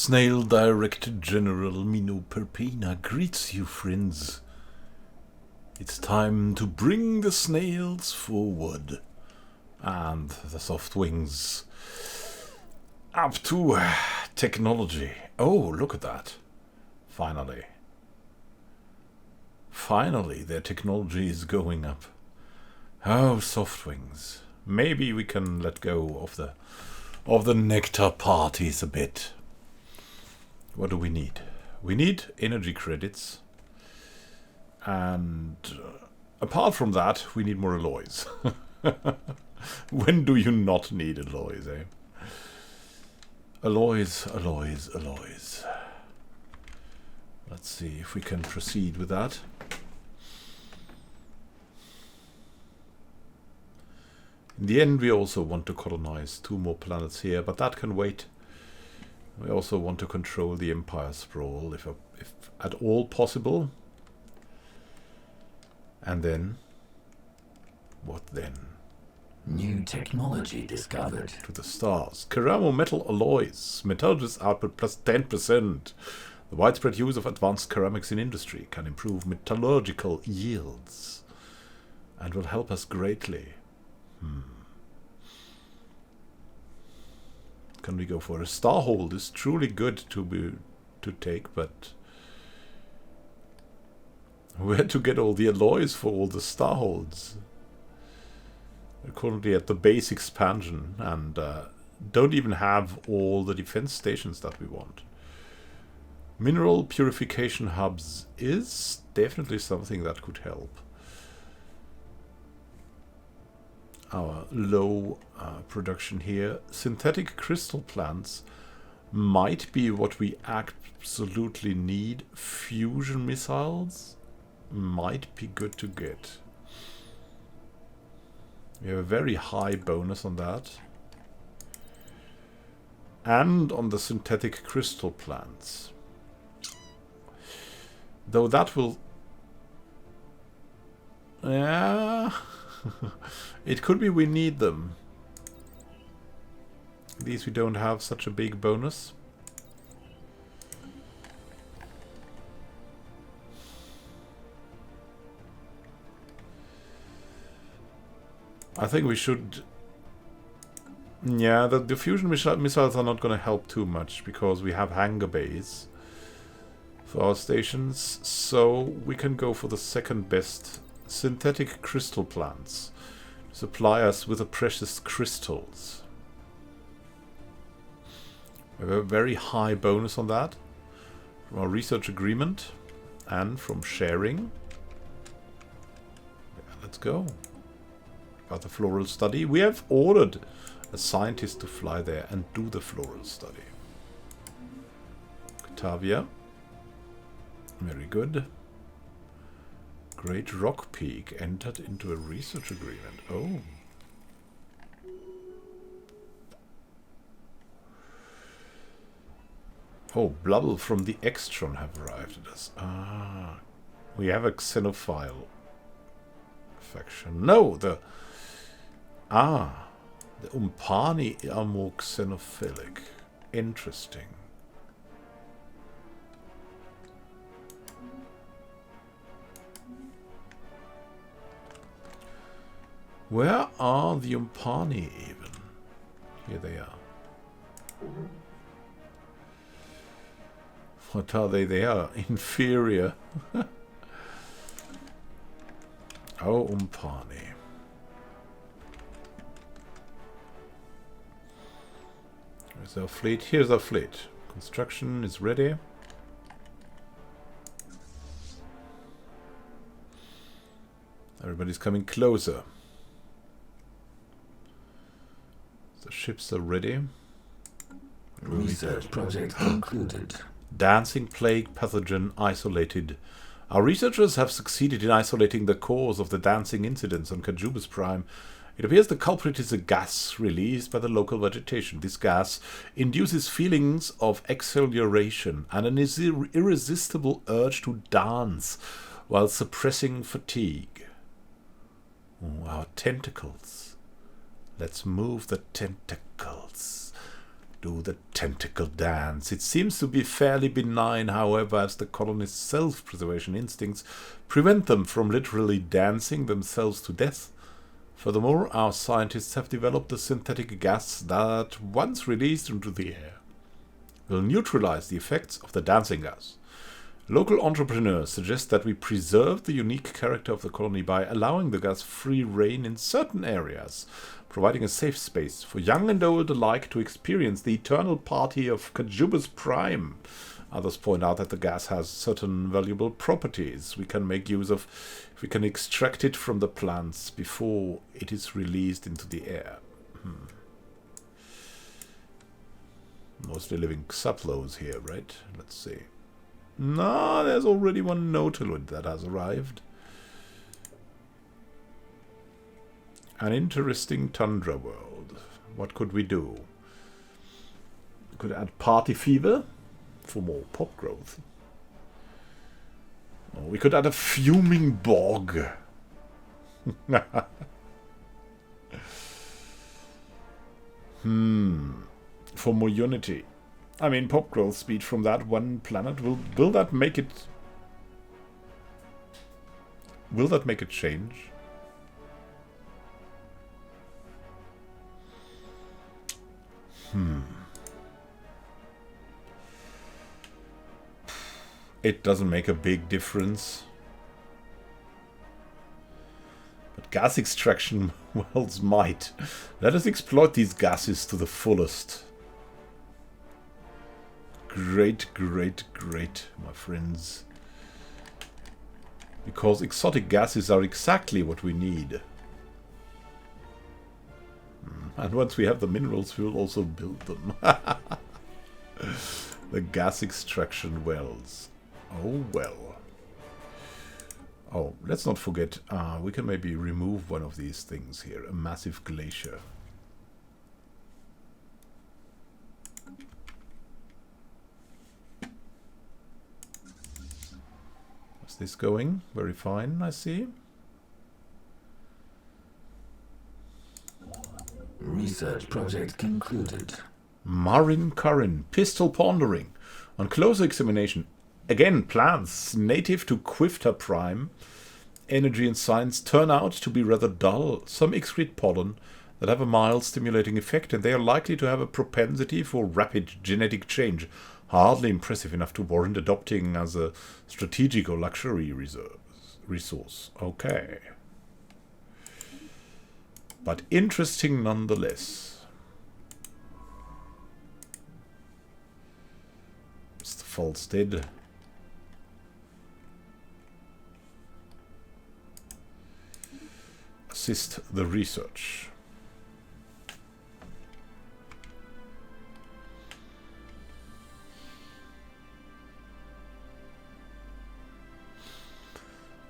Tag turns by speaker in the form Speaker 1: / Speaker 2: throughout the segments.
Speaker 1: Snail Director General Mino Perpina greets you, friends. It's time to bring the snails forward and the soft wings up to technology. Oh, look at that. Finally. Finally, their technology is going up. Oh, soft wings. Maybe we can let go of the nectar parties a bit. What do we need? We need energy credits. And apart from that, we need more alloys. When do you not need alloys, eh? Alloys, alloys, alloys. Let's see if we can proceed with that. In the end, we also want to colonize 2 more planets here, but that can wait. We also want to control the Empire sprawl, if at all possible. And then, what then?
Speaker 2: New technology discovered.
Speaker 1: To the stars. Ceramo metal alloys. Metallurgist output plus 10%. The widespread use of advanced ceramics in industry can improve metallurgical yields and will help us greatly. Can we go for a starhold? Is truly good to take, but where to get all the alloys for all the starholds? We're currently at the base expansion and don't even have all the defense stations that we want. Mineral purification hubs is definitely something that could help our low production here. Synthetic crystal plants might be what we absolutely need. Fusion missiles might be good to get. We have a very high bonus on that. And on the synthetic crystal plants. Though that will... Yeah... It could be we need them. At least we don't have such a big bonus. I think we should... Yeah, the fusion missiles are not going to help too much because we have hangar bays for our stations. So we can go for the second best. Synthetic crystal plants. Supply us with the precious crystals. We have a very high bonus on that. From our research agreement. And from sharing. Yeah, let's go. About the floral study. We have ordered a scientist to fly there and do the floral study. Octavia. Very good. Great Rock Peak entered into a research agreement. Oh. Oh, Blubble from the Extron have arrived at us. Ah. We have a xenophile faction. No, the Umpani are more xenophilic. Interesting. Where are the Umpani even? Here they are. What are they? They are inferior. Oh, Umpani. Where's our fleet? Here's our fleet. Construction is ready. Everybody's coming closer. The ships are ready.
Speaker 2: Research project concluded.
Speaker 1: Dancing plague pathogen isolated. Our researchers have succeeded in isolating the cause of the dancing incidents on Kajubis Prime. It appears the culprit is a gas released by the local vegetation. This gas induces feelings of exhilaration and an irresistible urge to dance while suppressing fatigue. Oh, our tentacles. Let's move the tentacles. do the tentacle dance. It seems to be fairly benign, however, as the colonists' self-preservation instincts prevent them from literally dancing themselves to death. Furthermore, our scientists have developed a synthetic gas that, once released into the air, will neutralize the effects of the dancing gas. Local entrepreneurs suggest that we preserve the unique character of the colony by allowing the gas free rein in certain areas, providing a safe space for young and old alike to experience the eternal party of Kajubas Prime. Others point out that the gas has certain valuable properties we can make use of if we can extract it from the plants before it is released into the air. Mostly living Xaplos here, right? Let's see. No, there's already one Nautiloid that has arrived. An interesting tundra world. What could we do? We could add party fever for more pop growth. Or we could add a fuming bog. For more unity. I mean, pop growth speed from that one planet, will that make it... Will that make a change? It doesn't make a big difference. But gas extraction wells might. Let us exploit these gases to the fullest. Great, great, great, my friends. Because exotic gases are exactly what we need. And once we have the minerals, we will also build them. The gas extraction wells. Oh, well. Oh, let's not forget, we can maybe remove one of these things here. A massive glacier. How's this going? Very fine, I see.
Speaker 2: Research project concluded.
Speaker 1: Marin Curran, pistol pondering. On closer examination, again, plants native to Quifta Prime, energy and science turn out to be rather dull. Some excrete pollen that have a mild stimulating effect, and they are likely to have a propensity for rapid genetic change. Hardly impressive enough to warrant adopting as a strategic or luxury resource. Okay. But interesting nonetheless. Mr. Falstead. Assist the research.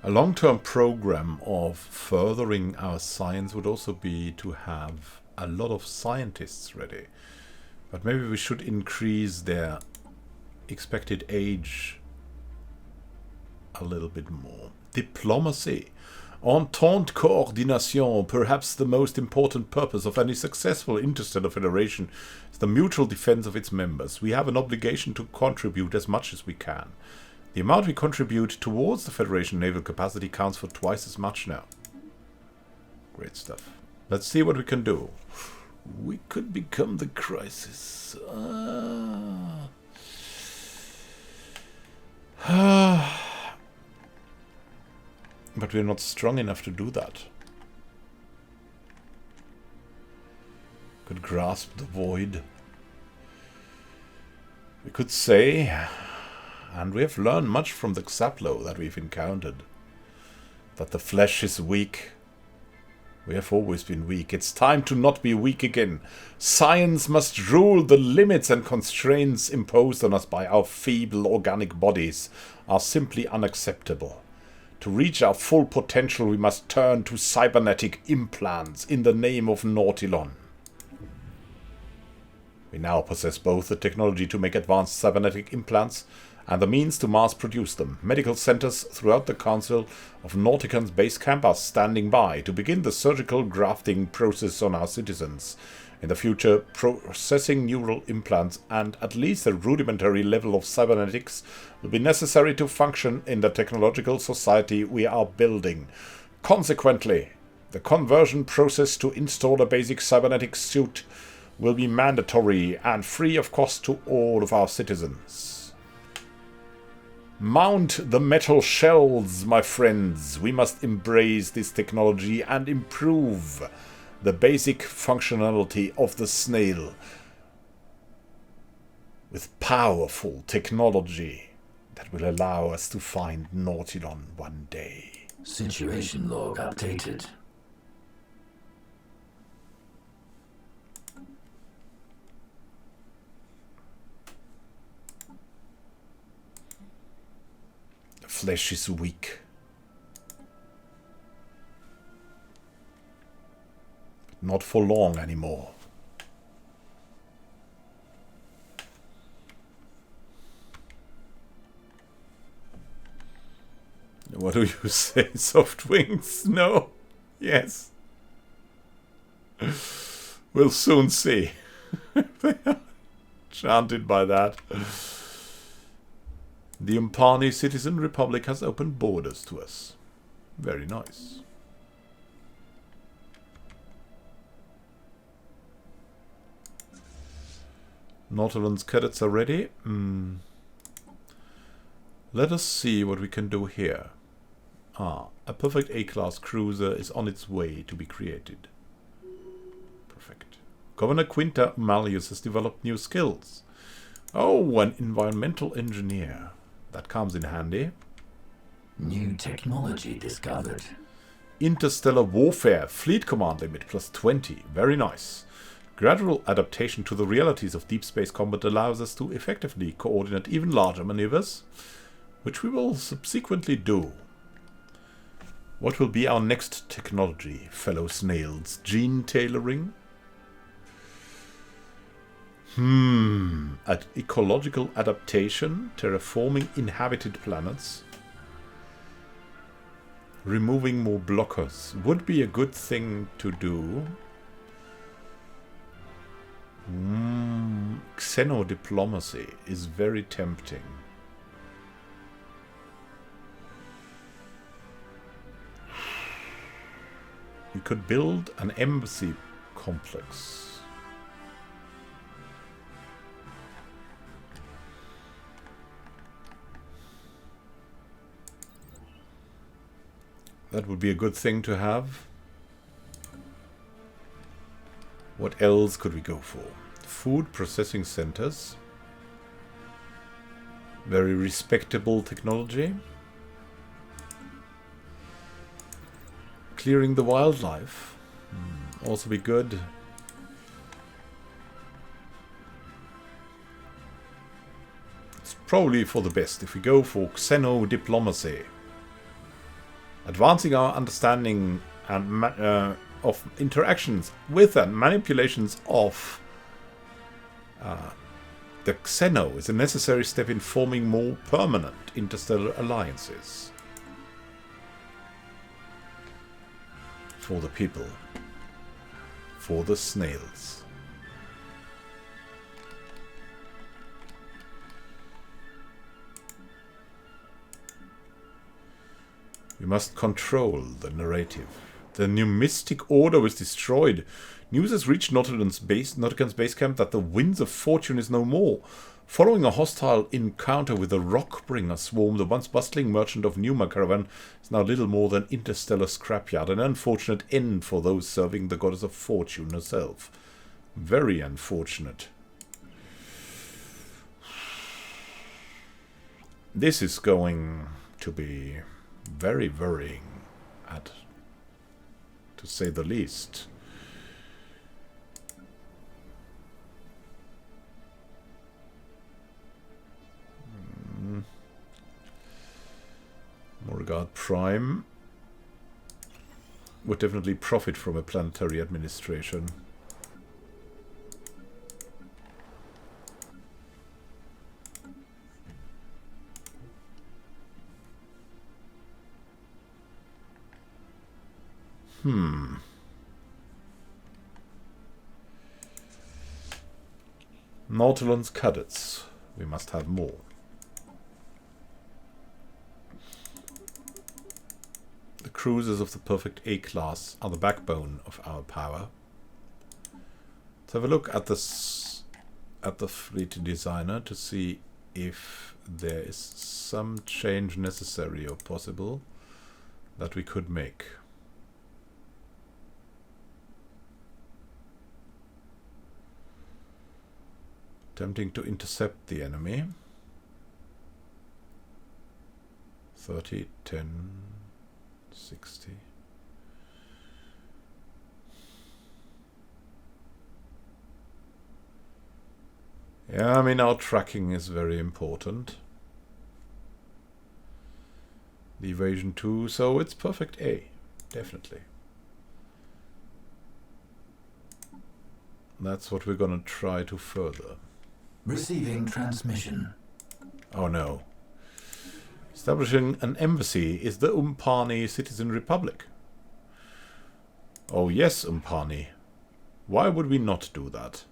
Speaker 1: A long-term program of furthering our science would also be to have a lot of scientists ready. But maybe we should increase their expected age a little bit more. Diplomacy. Entente coordination. Perhaps the most important purpose of any successful interstellar federation is the mutual defense of its members. We have an obligation to contribute as much as we can. The amount we contribute towards the Federation naval capacity counts for twice as much now. Great stuff. Let's see what we can do. We could become the crisis. But we're not strong enough to do that. Could grasp the void. We could say... And we have learned much from the Xaplo that we've encountered. That the flesh is weak. We have always been weak. It's time to not be weak again. Science must rule. The limits and constraints imposed on us by our feeble organic bodies are simply unacceptable. To reach our full potential, we must turn to cybernetic implants in the name of Nautilon. We now possess both the technology to make advanced cybernetic implants and the means to mass produce them. Medical centers throughout the Council of Nautican's base camp are standing by to begin the surgical grafting process on our citizens. In the future, processing neural implants and at least a rudimentary level of cybernetics will be necessary to function in the technological society we are building. Consequently, the conversion process to install a basic cybernetic suit will be mandatory and free of cost to all of our citizens. Mount the metal shells, my friends. We must embrace this technology and improve the basic functionality of the Snail with powerful technology that will allow us to find Nautilon one day.
Speaker 2: Situation log updated.
Speaker 1: The flesh is weak. Not for long anymore. What do you say? Soft wings? No? Yes. We'll soon see. They are chanted by that. The Umpani Citizen Republic has opened borders to us. Very nice. Nautilon's cadets are ready. Let us see what we can do here. A perfect A-class cruiser is on its way to be created. Perfect. Governor Quinta Malleus has developed new skills. Oh, an environmental engineer. That comes in handy.
Speaker 2: New technology discovered.
Speaker 1: Interstellar warfare. Fleet command limit +20. Very nice. Gradual adaptation to the realities of deep space combat allows us to effectively coordinate even larger maneuvers, which we will subsequently do. What will be our next technology, fellow snails? Gene tailoring? Ecological adaptation, terraforming inhabited planets. Removing more blockers would be a good thing to do. Xenodiplomacy is very tempting. We could build an embassy complex. That would be a good thing to have. What else could we go for? Food processing centers. Very respectable technology. Clearing the wildlife. Also be good. It's probably for the best if we go for xenodiplomacy. Advancing our understanding and of interactions with and manipulations of the Xeno is a necessary step in forming more permanent interstellar alliances. For the people. For the snails. We must control the narrative. The new Mystic Order was destroyed. News has reached Nautican's base camp that the Winds of Fortune is no more. Following a hostile encounter with the Rockbringer swarm, the once bustling merchant of Numa caravan is now little more than interstellar scrapyard. An unfortunate end for those serving the goddess of fortune herself. Very unfortunate. This is going to be very worrying, to say the least. Morgard Prime would definitely profit from a planetary administration. Nautilon's cadets. We must have more. The cruisers of the perfect A-class are the backbone of our power. Let's have a look at this, at the fleet designer to see if there is some change necessary or possible that we could make. Attempting to intercept the enemy. 30, 10, 60. Yeah, I mean, our tracking is very important. The evasion too, so it's perfect A, definitely. That's what we're gonna try to further.
Speaker 2: Receiving transmission.
Speaker 1: Oh no. Establishing an embassy is the Umpani Citizen Republic. Oh yes, Umpani. Why would we not do that?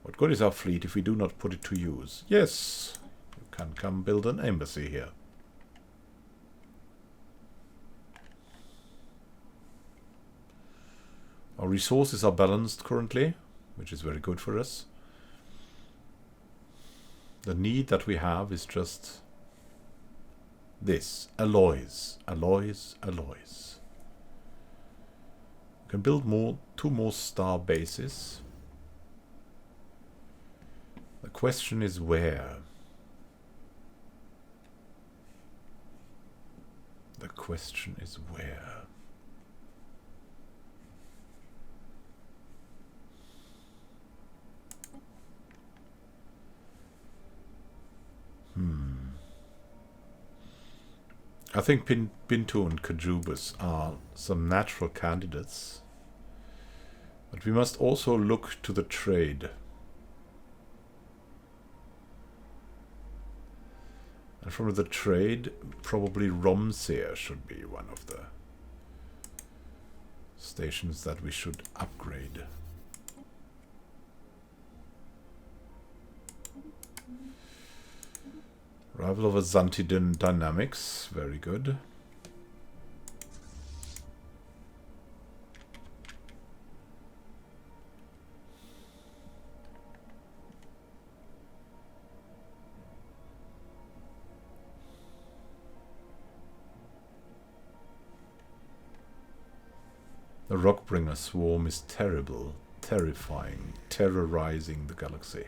Speaker 1: What good is our fleet if we do not put it to use? Yes, you can come build an embassy here. Our resources are balanced currently, which is very good for us. The need that we have is just this. Alloys. Alloys. Alloys. We can build two more star bases. The question is where? The question is where? I think Pinto and Kajubas are some natural candidates. But we must also look to the trade. And from the trade, probably Romsir should be one of the stations that we should upgrade. Arrival of a Xanthidan Dynamics, very good. The Rockbringer swarm is terrible, terrifying, terrorizing the galaxy.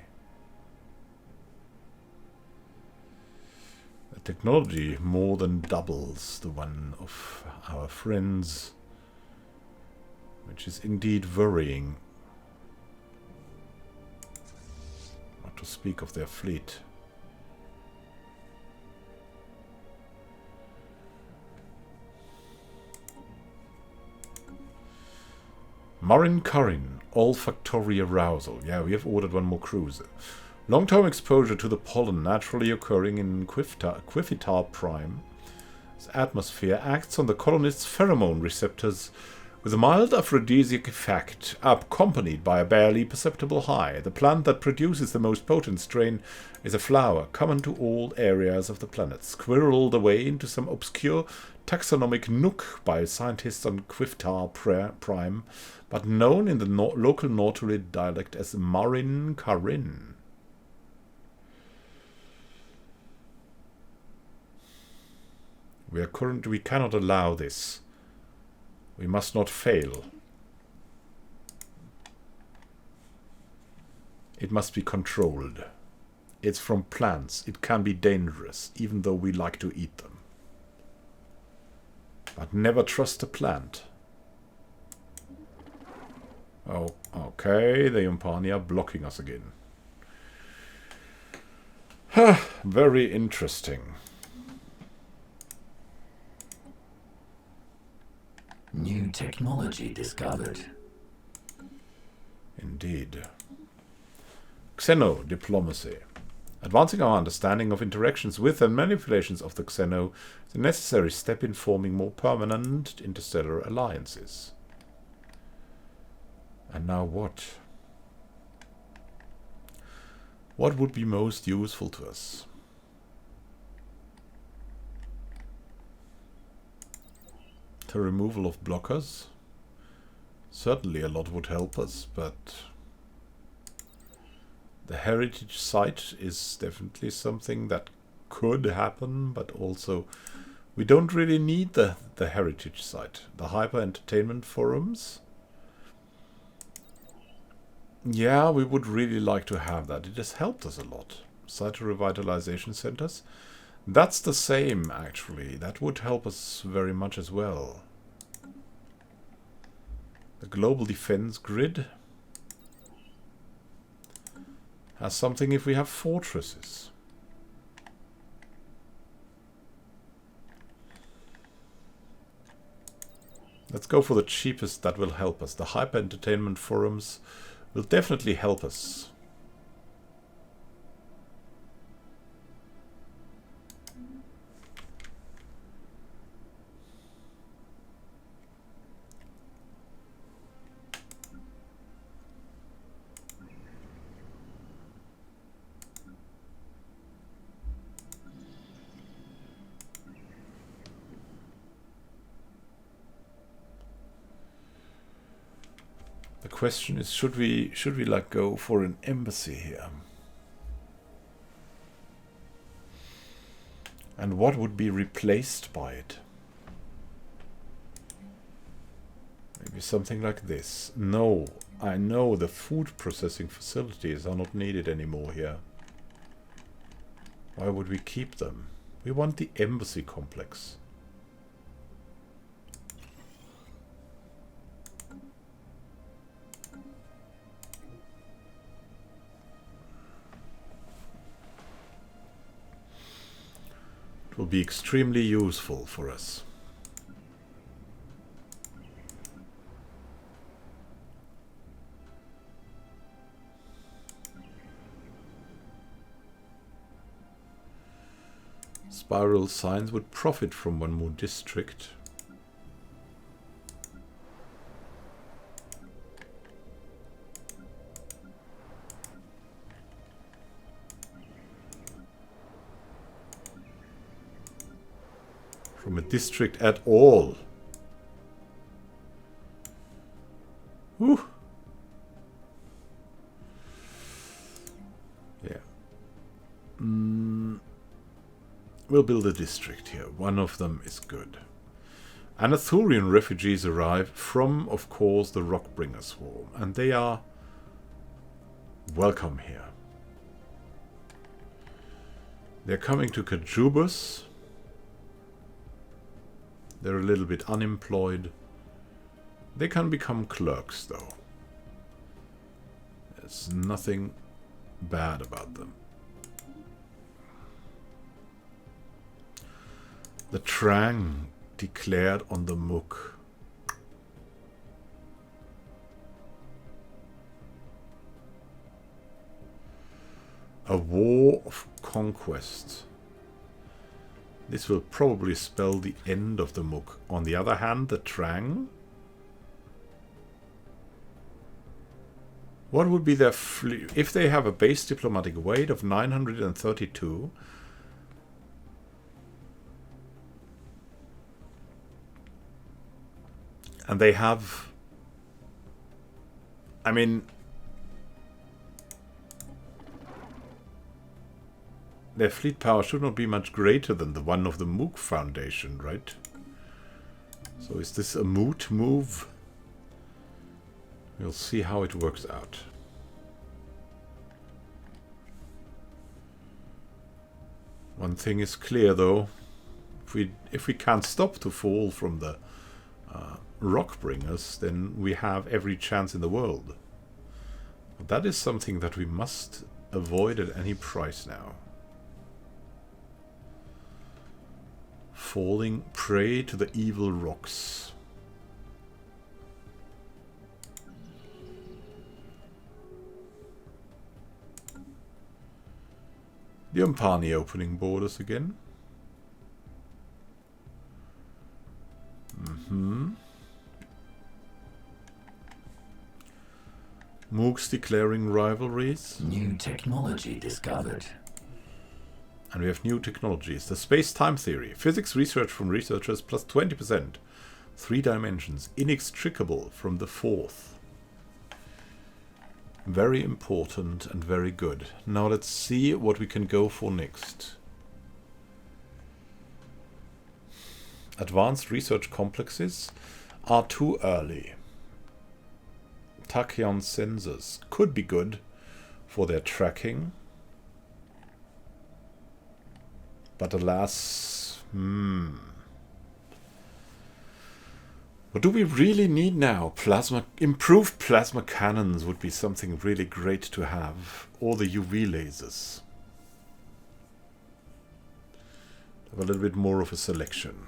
Speaker 1: The technology more than doubles the one of our friends, which is indeed worrying. Not to speak of their fleet. Marin Karin, olfactory arousal. Yeah, we have ordered one more cruiser. Long-term exposure to the pollen naturally occurring in Quifitar Prime. Its atmosphere acts on the colonists' pheromone receptors with a mild aphrodisiac effect, accompanied by a barely perceptible high. The plant that produces the most potent strain is a flower common to all areas of the planet, squirreled away into some obscure taxonomic nook by scientists on Quifitar Prime, but known in the local Nautiloid dialect as Marin Karin. We cannot allow this. We must not fail. It must be controlled. It's from plants. It can be dangerous, even though we like to eat them. But never trust a plant. Oh, okay. The Umpani are blocking us again. Very interesting.
Speaker 2: New technology discovered.
Speaker 1: Indeed. Xeno diplomacy. Advancing our understanding of interactions with and manipulations of the Xeno is a necessary step in forming more permanent interstellar alliances. And now what? What would be most useful to us? The removal of blockers. Certainly a lot would help us, but the heritage site is definitely something that could happen, but also we don't really need the heritage site. The hyper entertainment forums. Yeah, we would really like to have that. It has helped us a lot. Site revitalization centers. That's the same, actually. That would help us very much as well. The global defense grid has something if we have fortresses. Let's go for the cheapest that will help us. The hyper entertainment forums will definitely help us. The question is, should we like go for an embassy here? And what would be replaced by it? Maybe something like this. No, I know the food processing facilities are not needed anymore here. Why would we keep them? We want the embassy complex. It will be extremely useful for us. Spiral Signs would profit from one more district. From a district at all. Whew. Yeah. We'll build a district here. One of them is good. Anathurian refugees arrive from, of course, the Rockbringer Swarm, and they are welcome here. They're coming to Kajubus. They're a little bit unemployed. They can become clerks, though. There's nothing bad about them. The Trang declared on the Mook. A war of conquest. This will probably spell the end of the Mook. On the other hand, the Trang. What would be their fleet? If they have a base diplomatic weight of 932. And they have... I mean... Their fleet power should not be much greater than the one of the Mook Foundation, right? So is this a moot move? We'll see how it works out. One thing is clear, though. If we can't stop to fall from the Rockbringers, then we have every chance in the world. But that is something that we must avoid at any price now. Falling prey to the evil rocks. The Umpani opening borders again. Mooks declaring rivalries.
Speaker 2: New technology discovered.
Speaker 1: And we have new technologies. The space-time theory. Physics research from researchers plus 20%. 3 dimensions. Inextricable from the 4th. Very important and very good. Now let's see what we can go for next. Advanced research complexes are too early. Tachyon sensors could be good for their tracking. But alas, what do we really need now? Improved plasma cannons would be something really great to have. Or the UV lasers. Have a little bit more of a selection.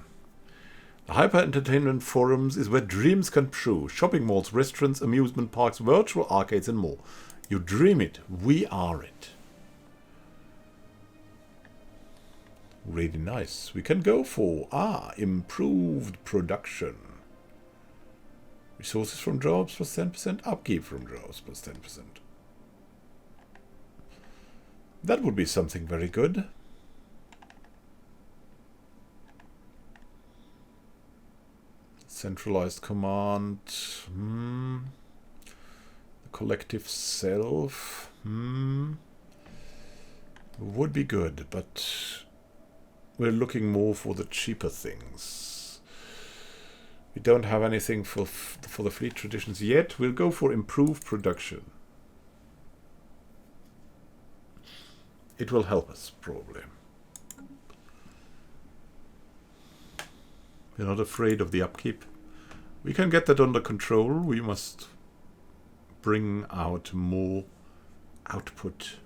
Speaker 1: The hyper-entertainment forums is where dreams come true. Shopping malls, restaurants, amusement parks, virtual arcades and more. You dream it. We are it. Really nice. We can go for improved production. Resources from jobs plus 10%. Upkeep from jobs plus 10%. That would be something very good. Centralized command. The collective self. Would be good, but we're looking more for the cheaper things. We don't have anything for the fleet traditions yet. We'll go for improved production. It will help us, probably. We're not afraid of the upkeep. We can get that under control. We must bring out more output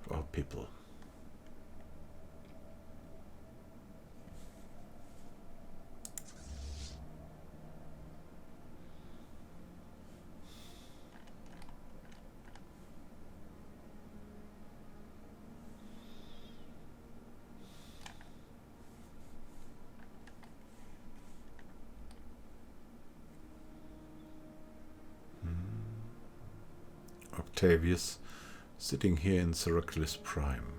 Speaker 1: for our people. Octavius sitting here in Syracuse Prime.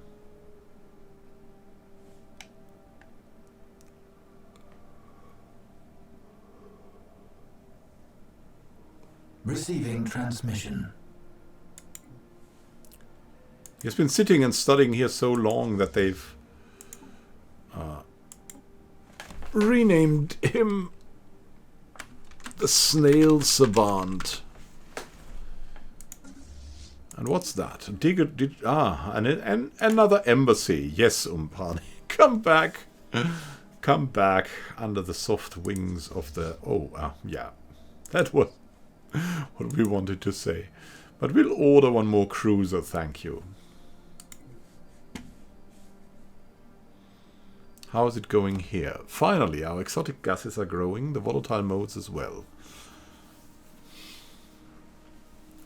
Speaker 2: Receiving transmission.
Speaker 1: He's been sitting and studying here so long that they've renamed him the Snail Savant. And what's that? Another embassy. Yes, Umpani. Come back. Come back under the soft wings of the... yeah. That was what we wanted to say. But we'll order one more cruiser, thank you. How is it going here? Finally, our exotic gases are growing. The volatile modes as well.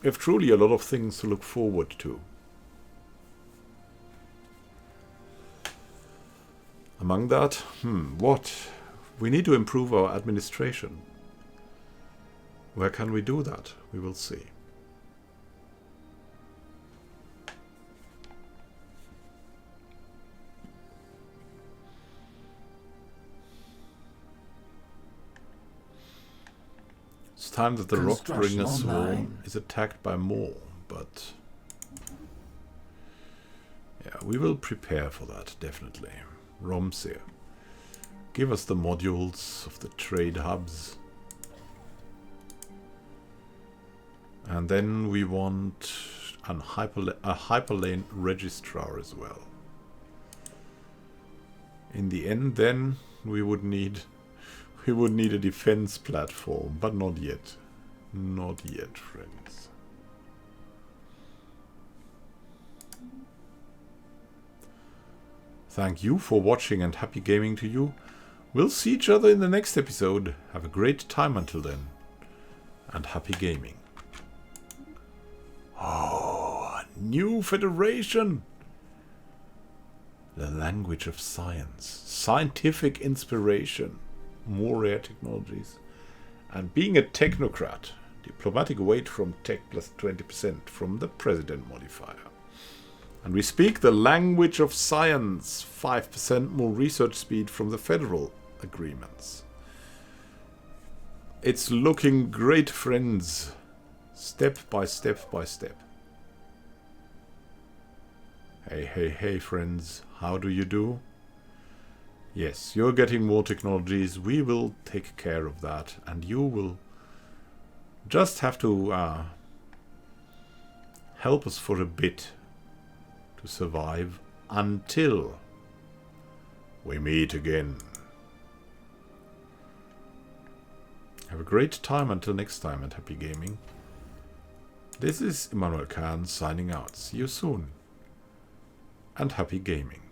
Speaker 1: We have truly a lot of things to look forward to. Among that, what? We need to improve our administration. Where can we do that? We will see. It's time that the Rockbringer swarm is attacked by more, but yeah, we will prepare for that, definitely. Romsir. Give us the modules of the trade hubs. And then we want a hyperlane registrar as well. In the end, then, we would need a defense platform, but not yet. Not yet, friends. Thank you for watching and happy gaming to you. We'll see each other in the next episode. Have a great time until then. And happy gaming. Oh, a new federation! The language of science. Scientific inspiration. More rare technologies. And being a technocrat Diplomatic weight from tech plus 20% from the president modifier. And we speak the language of science. 5% more research speed from the federal agreements. It's looking great, friends. Step by step by step. Hey, hey, hey, friends. How do you do? Yes, you're getting more technologies. We will take care of that. And you will just have to help us for a bit to survive until we meet again. Have a great time until next time, and happy gaming. This is Immanuel Can signing out. See you soon, and happy gaming.